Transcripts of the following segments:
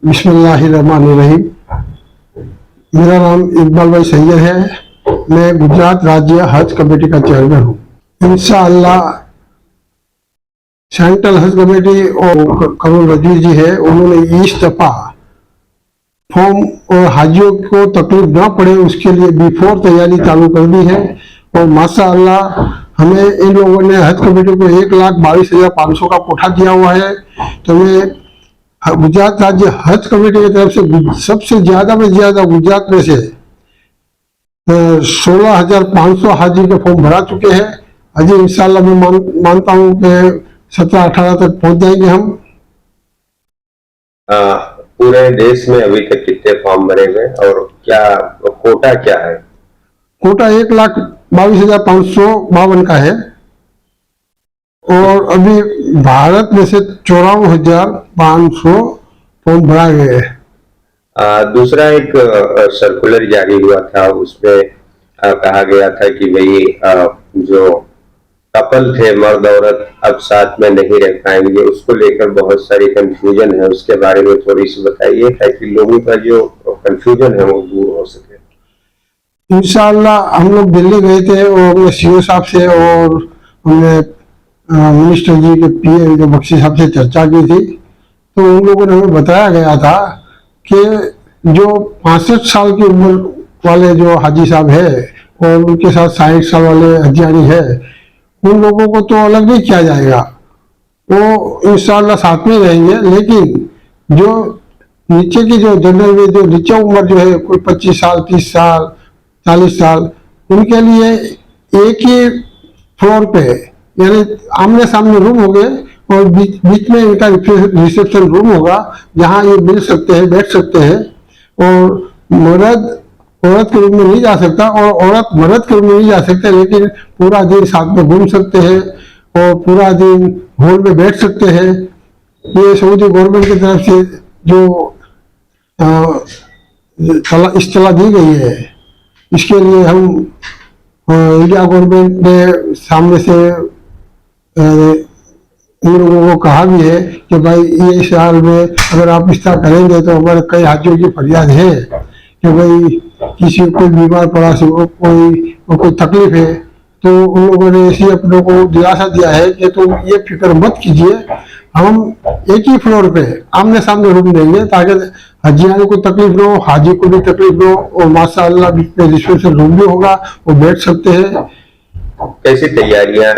बिस्मिल्लाहिर्रहमानिर्रहीम। मेरा नाम इकबाल भाई सैयद है। मैं गुजरात राज्य हज कमेटी का चेयरमैन हूँ। इंशाअल्लाह सेंट्रल हज कमेटी और कमल वजीर जी है, उन्होंने इस दफा फॉर्म और हाजियों को तकलीफ ना पड़े उसके लिए बिफोर तैयारी चालू कर दी है। और माशाअल्लाह हमें इन लोगों ने हज कमेटी को 1,22,500 का कोठा दिया हुआ है। तो मैं गुजरात राज्य हज कमेटी की तरफ से सबसे ज्यादा में ज्यादा गुजरात में से 16,500 हाजी के फॉर्म भरा चुके हैं। अजी इंशाल्लाह मैं मानता हूँ कि 17-18 तक पहुंच जाएंगे हम। पूरे देश में अभी तक कितने फॉर्म भरे गए और क्या कोटा क्या है? कोटा 1,22,552 का है और अभी भारत में से 54,500 फॉर्म भरा गए हैं। दूसरा एक सर्कुलर जारी हुआ था, उसमें कहा गया था कि भाई जो कपल थे मर्द औरत अब साथ में नहीं रह पाएंगे, उसको लेकर बहुत सारी कंफ्यूजन है। उसके बारे में थोड़ी सी बताइए ताकि लोगों का जो कंफ्यूजन है वो दूर हो सके। इंशाअल्लाह हम लोग दिल्ली गए थे और हमने सीओ साहब से और हमने मिनिस्टर जी के पीए जो बख्शी साहब से चर्चा की थी। तो उन लोगों ने हमें बताया गया था कि जो 65 साल की उम्र वाले जो हाजी साहब है और उनके साथ 60 साल वाले हजियारी है, उन लोगों को तो अलग नहीं किया जाएगा, वो इंशाअल्लाह साथ में रहेंगे। लेकिन जो नीचे की जो जनरल में जो नीचे उम्र जो है कोई 25 साल 30 साल 40 साल, उनके लिए एक ही फ्लोर पे यानी आमने सामने रूम होंगे और बीच में इनका रिसेप्शन रूम होगा जहां ये मिल सकते हैं, बैठ सकते हैं। और मर्द औरत के रूम में नहीं जा सकता और औरत मर्द के रूम में नहीं जा सकते, लेकिन पूरा दिन साथ में घूम सकते हैं और पूरा दिन हॉल में बैठ सकते हैं। ये सऊदी गवर्नमेंट की तरफ से जो इस्तला दी गई है, इसके लिए हम इंडिया गवर्नमेंट ने सामने से इन लोगों को कहा भी है कि भाई ये साल में अगर आप इस तरह करेंगे तो हमारे कई हाजियों की फरियाद है कि भाई किसी को कोई बीमार पड़ा से कोई तकलीफ है, तो उन लोगों ने इसी अपनों को दिलासा दिया है कि तुम ये फिक्र मत कीजिए, हम एक ही फ्लोर पे आमने सामने रूम देंगे ताकि हजियाने को तकलीफ न हो, हाजी को भी तकलीफ न हो। और माशाअल्लाह बीच में रिसेप्शन रूम भी होगा, वो बैठ सकते हैं। कैसी तैयारियां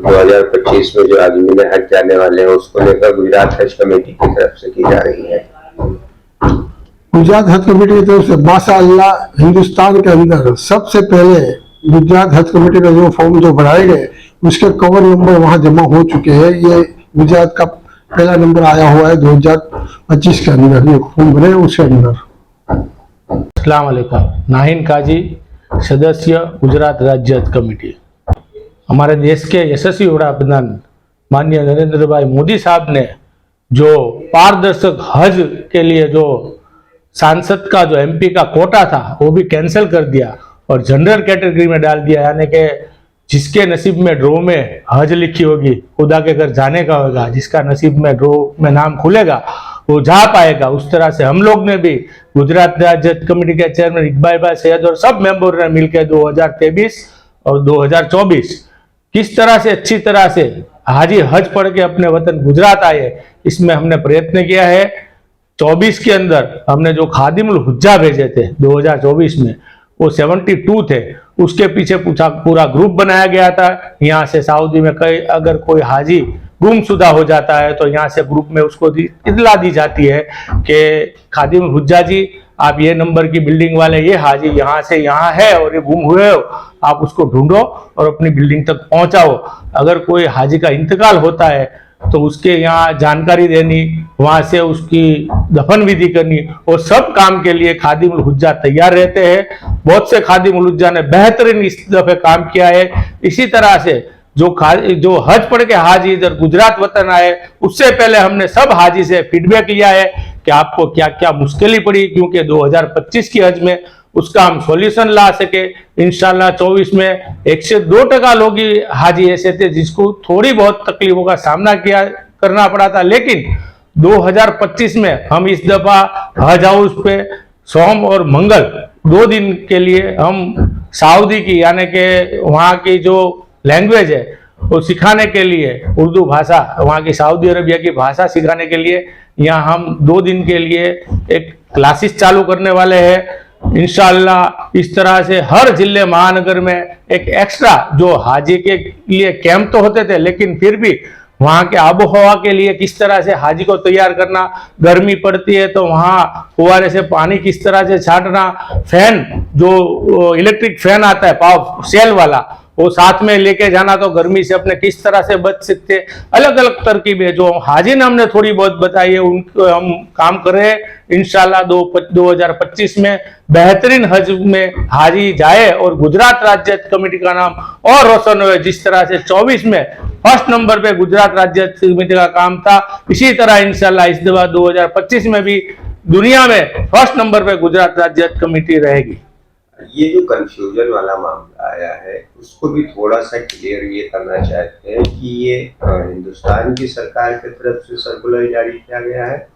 2025 में जो आदमी में हज जाने वाले हैं उसको लेकर गुजरात हज कमेटी की तरफ से की जा रही है? गुजरात हज कमेटी की तरफ से माशाअल्लाह हिंदुस्तान के अंदर सबसे पहले गुजरात हज कमेटी का जो फॉर्म जो भराए गए उसके कवर नंबर वहां जमा हो चुके हैं। ये गुजरात का पहला नंबर आया हुआ है 2025 के अंदर, ये फॉर्म भरे उसके अंदर। अस्सलाम वालेकुम। नाहिन काजी, सदस्य गुजरात राज्य हज कमेटी। हमारे देश के यशस्वी वडाप्रधान माननीय नरेंद्र भाई मोदी साहब ने जो पारदर्शक हज के लिए जो सांसद का जो एमपी का कोटा था वो भी कैंसिल कर दिया और जनरल कैटेगरी में डाल दिया, यानी कि जिसके नसीब में ड्रॉ में हज लिखी होगी, खुदा के घर जाने का होगा, जिसका नसीब में ड्रॉ में नाम खुलेगा वो जा पाएगा। उस तरह से हम लोग ने भी गुजरात राज्य हज कमेटी के चेयरमैन इकबाल भाई सैयद और सब मेंबर ने मिलकर 2023 और 2024 किस तरह से अच्छी तरह से हाजी हज पढ़ के अपने वतन गुजरात आए, इसमें हमने प्रयत्न किया है। 24 के अंदर हमने जो खादिमुल हुज्जा भेजे थे 2024 में वो 72 थे, उसके पीछे पूरा ग्रुप बनाया गया था। यहाँ से सऊदी में अगर कोई हाजी गुमशुदा हो जाता है तो यहाँ से ग्रुप में उसको इतला दी जाती है कि खादिमुल हुज्जा जी आप ये नंबर की बिल्डिंग वाले ये हाजी यहाँ से यहाँ है और ये गुम हुए हो, आप उसको ढूंढो और अपनी बिल्डिंग तक पहुंचाओ। अगर कोई हाजी का इंतकाल होता है तो उसके यहाँ जानकारी देनी, वहां से उसकी दफन विधि करनी, और सब काम के लिए खादिमुल हुज्जा तैयार रहते हैं। बहुत से खादिमुल हुज्जा ने बेहतरीन इस दफे काम किया है। इसी तरह से जो हज पढ़ के हाजी इधर गुजरात वतन आए, उससे पहले हमने सब हाजी से फीडबैक लिया है कि आपको क्या क्या मुश्किलें पड़ी, क्योंकि 2025 की हज में उसका हम सॉल्यूशन ला सके। इंशाल्लाह 24 में 102% लोग हाजी ऐसे थे जिसको थोड़ी बहुत तकलीफों का सामना करना पड़ा था, लेकिन 2025 में हम इस दफा हज हाउस पे सोम और मंगल 2 दिन के लिए हम सऊदी की यानी कि वहाँ की जो लैंग्वेज है वो सिखाने के लिए, उर्दू भाषा वहाँ की सऊदी अरबिया की भाषा सिखाने के लिए यहाँ हम 2 दिन के लिए एक क्लासेस चालू करने वाले हैं। इंशाअल्लाह इस तरह से हर जिले महानगर में एक एक्स्ट्रा, जो हाजी के लिए कैंप तो होते थे लेकिन फिर भी वहाँ के आबो हवा के लिए किस तरह से हाजी को तैयार करना, गर्मी पड़ती है तो वहाँ फुवारे से पानी किस तरह से छाटना, फैन जो इलेक्ट्रिक फैन आता है पावर सेल वाला वो साथ में लेके जाना तो गर्मी से अपने किस तरह से बच सकते, अलग अलग तरकीबें जो हाजी ने हमने थोड़ी बहुत बताई है उनको हम काम कर रहे हैं। इंशाल्लाह 2025 में बेहतरीन हज में हाजी जाए और गुजरात राज्य हज कमेटी का नाम और रोशन हुए। जिस तरह से 24 में फर्स्ट नंबर पे गुजरात राज्य हज कमेटी का काम था, इसी तरह इंशाल्लाह इस दफा 2025 में भी दुनिया में फर्स्ट नंबर पे गुजरात राज्य हज कमेटी रहेगी। ये जो कंफ्यूजन वाला मामला आया है उसको भी थोड़ा सा क्लियर ये करना चाहते हैं कि ये हिंदुस्तान की सरकार की तरफ से सर्कुलर जारी किया गया है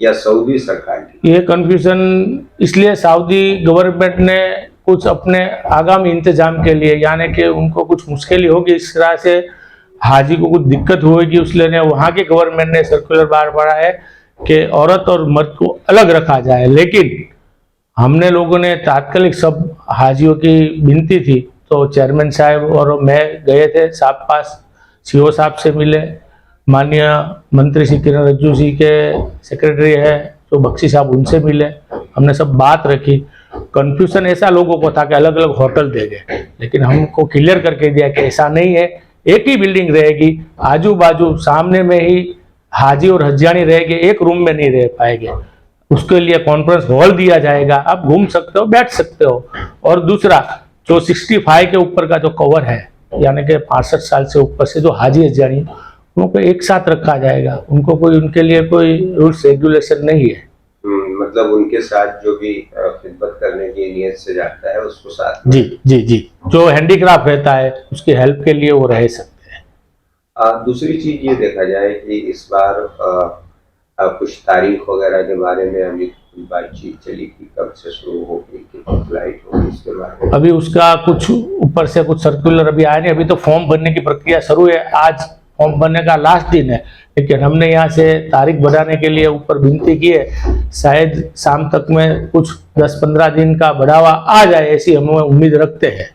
या सऊदी सरकार की? ये कंफ्यूजन इसलिए सऊदी गवर्नमेंट ने कुछ अपने आगामी इंतजाम के लिए, यानी कि उनको कुछ मुश्किल होगी इस तरह से हाजी को कुछ दिक्कत होगी, इसलिए वहाँ के गवर्नमेंट ने सर्कुलर बाहर पड़ा है कि औरत और मर्द को अलग रखा जाए। लेकिन हमने लोगों ने तात्कालिक सब हाजियों की विनती थी तो चेयरमैन साहब और मैं गए थे साहब पास, सीओ साहब से मिले, माननीय मंत्री श्री किरण रिजिजू जी के सेक्रेटरी है जो बख्शी साहब उनसे मिले, हमने सब बात रखी। कन्फ्यूजन ऐसा लोगों को था कि अलग अलग होटल देंगे, लेकिन हमको क्लियर करके दिया कि ऐसा नहीं है, एक ही बिल्डिंग रहेगी, आजू बाजू सामने में ही हाजी और हज्जानी रहेंगे, एक रूम में नहीं रह पाएंगे। उसके लिए कॉन्फ्रेंस हॉल दिया जाएगा, आप घूम सकते हो, बैठ सकते हो। और दूसरा जो 65 के ऊपर का जो कवर है, यानी कि 65 साल से ऊपर से जो हाजी हज्जानी उनको एक साथ रखा जाएगा, उनको कोई, उनके लिए कोई रूल्स रेगुलेशन नहीं है। मतलब उनके साथ जो भी खिदमत करने की नियत से जाता है उसको साथ जी जी जी, जो हैंडीक्राफ्ट रहता है उसकी हेल्प के लिए वो रह सकते हैं। दूसरी चीज ये देखा जाए कि इस बार कुछ तारीख वगैरह के बारे में अभी बातचीत चली कि कब से शुरू होगी, कितनी फ्लाइट होगी, इसके बारे में अभी उसका कुछ ऊपर से कुछ सर्कुलर अभी आया नहीं, अभी तो फॉर्म भरने की प्रक्रिया शुरू है, आज फॉर्म भरने का लास्ट दिन है। लेकिन हमने यहाँ से तारीख बढ़ाने के लिए ऊपर विनती की है, शायद शाम तक में कुछ 10-15 दिन का बढ़ावा आ जाए, ऐसी हम उम्मीद रखते हैं।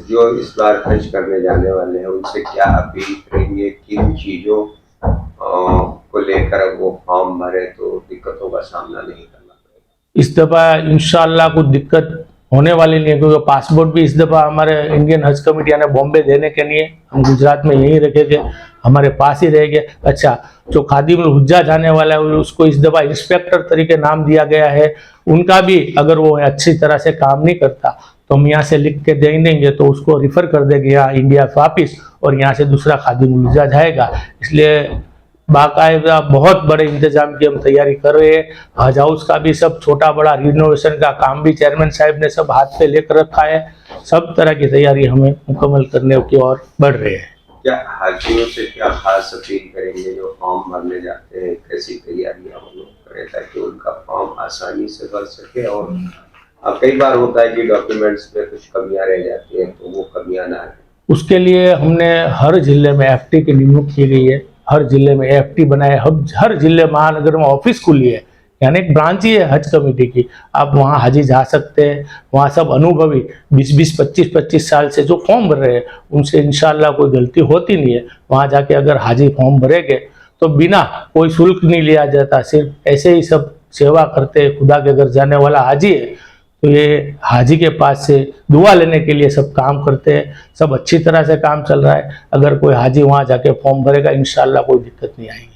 जो इस बार खर्च करने जाने वाले हैं उनसे क्या अपील करेंगे, किन चीजों को लेकर वो फॉर्म भरे तो दिक्कतों का सामना नहीं करना पड़ेगा? इस दफा इंशाल्लाह कुछ दिक्कत होने वाली नहीं है, क्योंकि पासपोर्ट भी इस दफा हमारे इंडियन हज कमेटी यानी बॉम्बे देने के लिए हम गुजरात में यहीं रखेंगे, हमारे पास ही रहेंगे। अच्छा, जो खादिमुल हुज्जा जाने वाला है उसको इस दफा इंस्पेक्टर तरीके नाम दिया गया है, उनका भी अगर वो अच्छी तरह से काम नहीं करता तो हम यहाँ से लिख के दे देंगे तो उसको रिफर कर देंगे यहाँ इंडिया वापिस, और यहाँ से दूसरा खादिमुल हुज्जा जाएगा। इसलिए बाकायदा बहुत बड़े इंतजाम की हम तैयारी कर रहे हैं। हज हाउस का भी सब छोटा बड़ा रिनोवेशन का काम भी चेयरमैन साहब ने सब हाथ पे लेकर रखा है, सब तरह की तैयारी हमें मुकम्मल करने की ओर बढ़ रहे हैं। क्या हाजियों से क्या खास अपील करेंगे जो फॉर्म भरने जाते हैं, कैसी तैयारियां हम लोग करें ताकि उनका फॉर्म आसानी से भर सके? और कई बार होता है कि डॉक्यूमेंट्स में कुछ कमियां रह जाती हैं तो वो कमियां ना आए, उसके लिए हमने हर जिले में एफटी की नियुक्ति की गई है, हर जिले में एफटी बनाए, हर जिले महानगर में ऑफिस खुली है, यानी एक ब्रांच ही है हज कमेटी की। आप वहाँ हाजी जा सकते हैं, वहाँ सब अनुभवी 20-20, 25-25 साल से जो फॉर्म भर रहे हैं उनसे इंशाल्लाह कोई गलती होती नहीं है। वहाँ जाके अगर हाजी फॉर्म भरेंगे तो बिना कोई शुल्क नहीं लिया जाता, सिर्फ ऐसे ही सब सेवा करते हैं। खुदा के घर जाने वाला हाजी है तो ये हाजी के पास से दुआ लेने के लिए सब काम करते हैं, सब अच्छी तरह से काम चल रहा है। अगर कोई हाजी वहाँ जाके फॉर्म भरेगा इंशाल्लाह कोई दिक्कत नहीं आएगी।